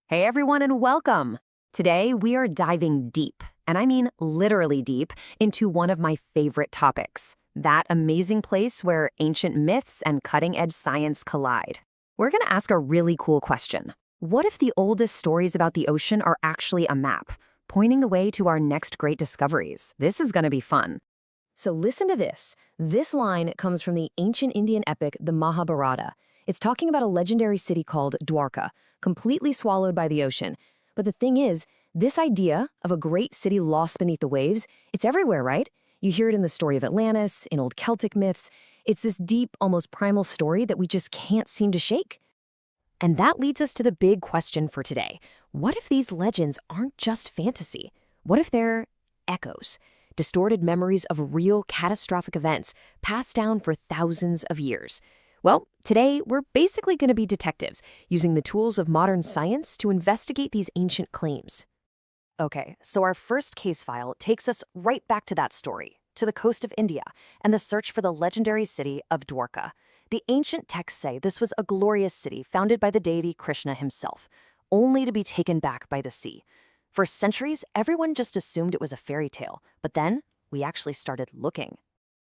Hey everyone, and welcome! Today we are diving deep, and I mean literally deep, into one of my favorite topics, that amazing place where ancient myths and cutting-edge science collide. We're going to ask a really cool question. What if the oldest stories about the ocean are actually a map, pointing the way to our next great discoveries? This is going to be fun. So listen to this. This line comes from the ancient Indian epic, the Mahabharata. It's talking about a legendary city called Dwarka, completely swallowed by the ocean. But the thing is, this idea of a great city lost beneath the waves, it's everywhere, right? You hear it in the story of Atlantis, in old Celtic myths. It's this deep, almost primal story that we just can't seem to shake. And that leads us to the big question for today. What if these legends aren't just fantasy? What if they're echoes? Distorted memories of real catastrophic events passed down for thousands of years. Well, today we're basically going to be detectives, using the tools of modern science to investigate these ancient claims. Okay, so our first case file takes us right back to that story, to the coast of India, and the search for the legendary city of Dwarka. The ancient texts say this was a glorious city founded by the deity Krishna himself, only to be taken back by the sea. For centuries, everyone just assumed it was a fairy tale, but then we actually started looking.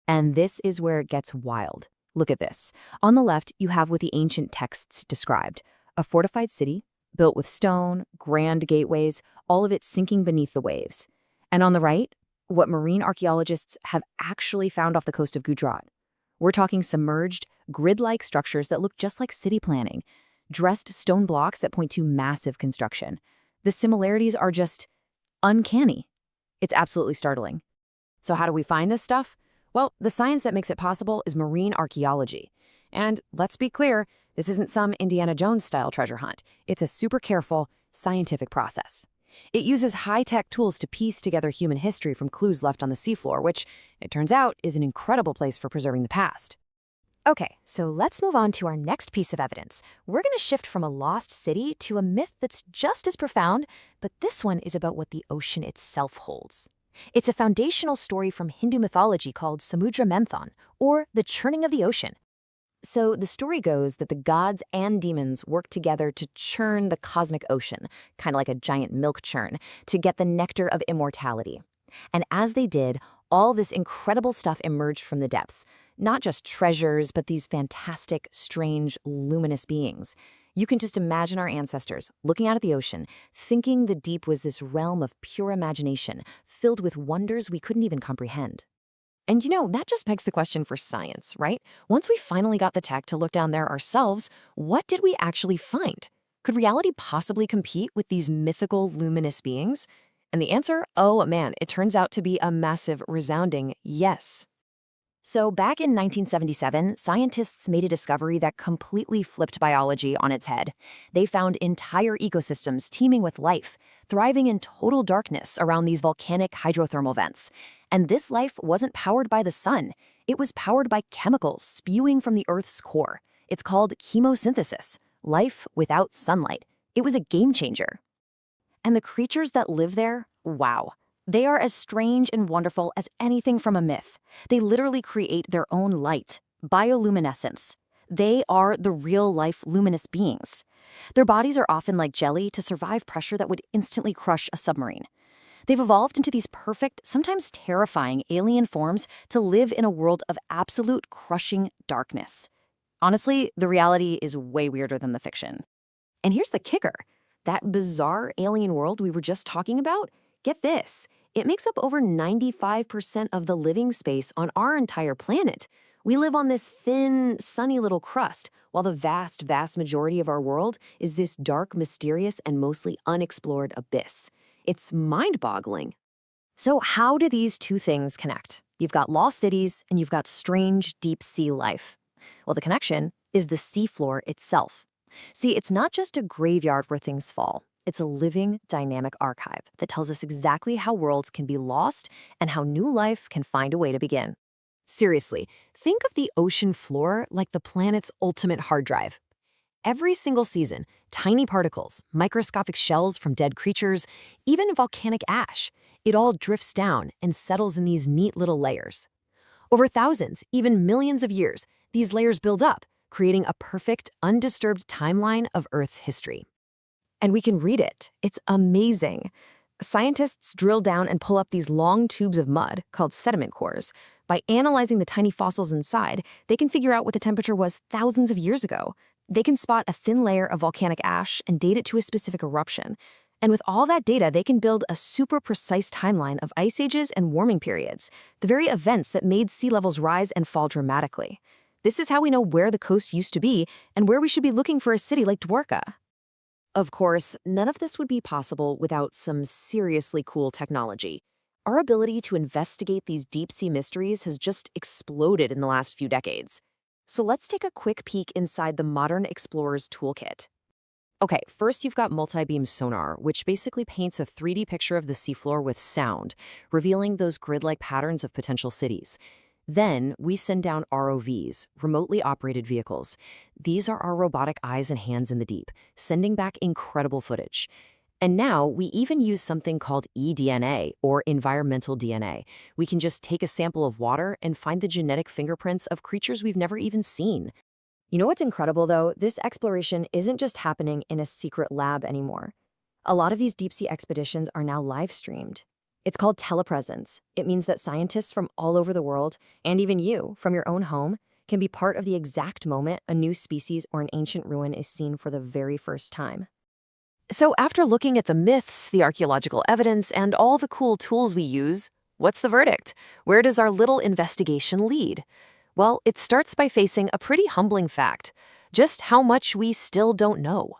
And this is where it gets wild. Look at this. On the left, you have what the ancient texts described, a fortified city built with stone, grand gateways, all of it sinking beneath the waves. And on the right, what marine archaeologists have actually found off the coast of Gujarat. We're talking submerged, grid-like structures that look just like city planning, dressed stone blocks that point to massive construction. The similarities are just uncanny. It's absolutely startling. So how do we find this stuff? Well, the science that makes it possible is marine archaeology. And let's be clear, this isn't some Indiana Jones-style treasure hunt. It's a super careful, scientific process. It uses high-tech tools to piece together human history from clues left on the seafloor, which, it turns out, is an incredible place for preserving the past. Okay, so let's move on to our next piece of evidence. We're going to shift from a lost city to a myth that's just as profound, but this one is about what the ocean itself holds. It's a foundational story from Hindu mythology called Samudra Manthan, or the churning of the ocean. So the story goes that the gods and demons worked together to churn the cosmic ocean, kind of like a giant milk churn, to get the nectar of immortality. And as they did, all this incredible stuff emerged from the depths. Not just treasures, but these fantastic, strange, luminous beings. You can just imagine our ancestors looking out at the ocean, thinking the deep was this realm of pure imagination, filled with wonders we couldn't even comprehend. And that just begs the question for science, right? Once we finally got the tech to look down there ourselves, what did we actually find? Could reality possibly compete with these mythical, luminous beings? And the answer, oh man, it turns out to be a massive, resounding yes. So back in 1977, scientists made a discovery that completely flipped biology on its head. They found entire ecosystems teeming with life, thriving in total darkness around these volcanic hydrothermal vents. And this life wasn't powered by the sun. It was powered by chemicals spewing from the Earth's core. It's called chemosynthesis, life without sunlight. It was a game changer. And the creatures that live there, wow. They are as strange and wonderful as anything from a myth. They literally create their own light, bioluminescence. They are the real-life luminous beings. Their bodies are often like jelly to survive pressure that would instantly crush a submarine. They've evolved into these perfect, sometimes terrifying alien forms to live in a world of absolute crushing darkness. Honestly, the reality is way weirder than the fiction. And here's the kicker. That bizarre alien world we were just talking about, get this, it makes up over 95% of the living space on our entire planet. We live on this thin, sunny little crust, while the vast, vast majority of our world is this dark, mysterious, and mostly unexplored abyss. It's mind-boggling. So how do these two things connect? You've got lost cities, and you've got strange, deep-sea life. Well, the connection is the seafloor itself. See, it's not just a graveyard where things fall. It's a living, dynamic archive that tells us exactly how worlds can be lost and how new life can find a way to begin. Seriously, think of the ocean floor like the planet's ultimate hard drive. Every single season, tiny particles, microscopic shells from dead creatures, even volcanic ash, it all drifts down and settles in these neat little layers. Over thousands, even millions of years, these layers build up, creating a perfect, undisturbed timeline of Earth's history. And we can read it. It's amazing. Scientists drill down and pull up these long tubes of mud, called sediment cores. By analyzing the tiny fossils inside, they can figure out what the temperature was thousands of years ago. They can spot a thin layer of volcanic ash and date it to a specific eruption. And with all that data, they can build a super precise timeline of ice ages and warming periods, the very events that made sea levels rise and fall dramatically. This is how we know where the coast used to be and where we should be looking for a city like Dwarka. Of course, none of this would be possible without some seriously cool technology. Our ability to investigate these deep-sea mysteries has just exploded in the last few decades. So let's take a quick peek inside the modern explorer's toolkit. Okay, first you've got multi-beam sonar, which basically paints a 3D picture of the seafloor with sound, revealing those grid-like patterns of potential cities. Then we send down ROVs, remotely operated vehicles. These are our robotic eyes and hands in the deep, sending back incredible footage. And now we even use something called eDNA, or environmental DNA. We can just take a sample of water and find the genetic fingerprints of creatures we've never even seen. You know what's incredible, though? This exploration isn't just happening in a secret lab anymore. A lot of these deep-sea expeditions are now live-streamed. It's called telepresence. It means that scientists from all over the world, and even you, from your own home, can be part of the exact moment a new species or an ancient ruin is seen for the very first time. So after looking at the myths, the archaeological evidence, and all the cool tools we use, what's the verdict? Where does our little investigation lead? Well, it starts by facing a pretty humbling fact, just how much we still don't know.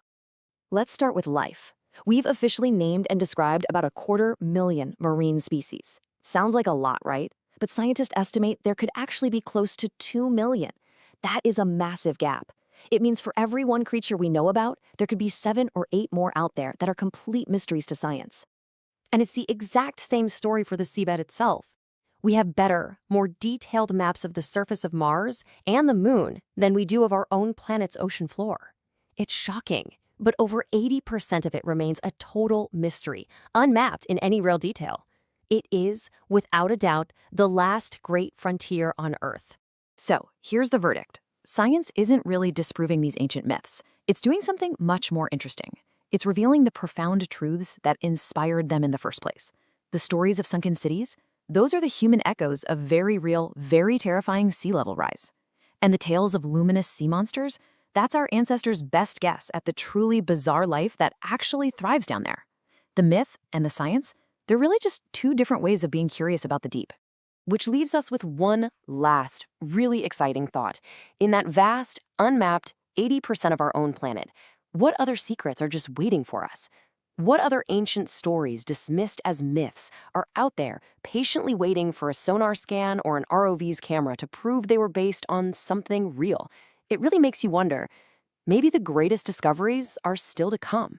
Let's start with life. We've officially named and described about 250,000 marine species. Sounds like a lot, right? But scientists estimate there could actually be close to 2 million. That is a massive gap. It means for every one creature we know about, there could be 7 or 8 more out there that are complete mysteries to science. And it's the exact same story for the seabed itself. We have better, more detailed maps of the surface of Mars and the Moon than we do of our own planet's ocean floor. It's shocking. But over 80% of it remains a total mystery, unmapped in any real detail. It is, without a doubt, the last great frontier on Earth. So, here's the verdict. Science isn't really disproving these ancient myths. It's doing something much more interesting. It's revealing the profound truths that inspired them in the first place. The stories of sunken cities, those are the human echoes of very real, very terrifying sea level rise. And the tales of luminous sea monsters, that's our ancestors' best guess at the truly bizarre life that actually thrives down there. The myth and the science, they're really just two different ways of being curious about the deep. Which leaves us with one last, really exciting thought. In that vast, unmapped 80% of our own planet, what other secrets are just waiting for us? What other ancient stories dismissed as myths are out there patiently waiting for a sonar scan or an ROV's camera to prove they were based on something real? It really makes you wonder, maybe the greatest discoveries are still to come.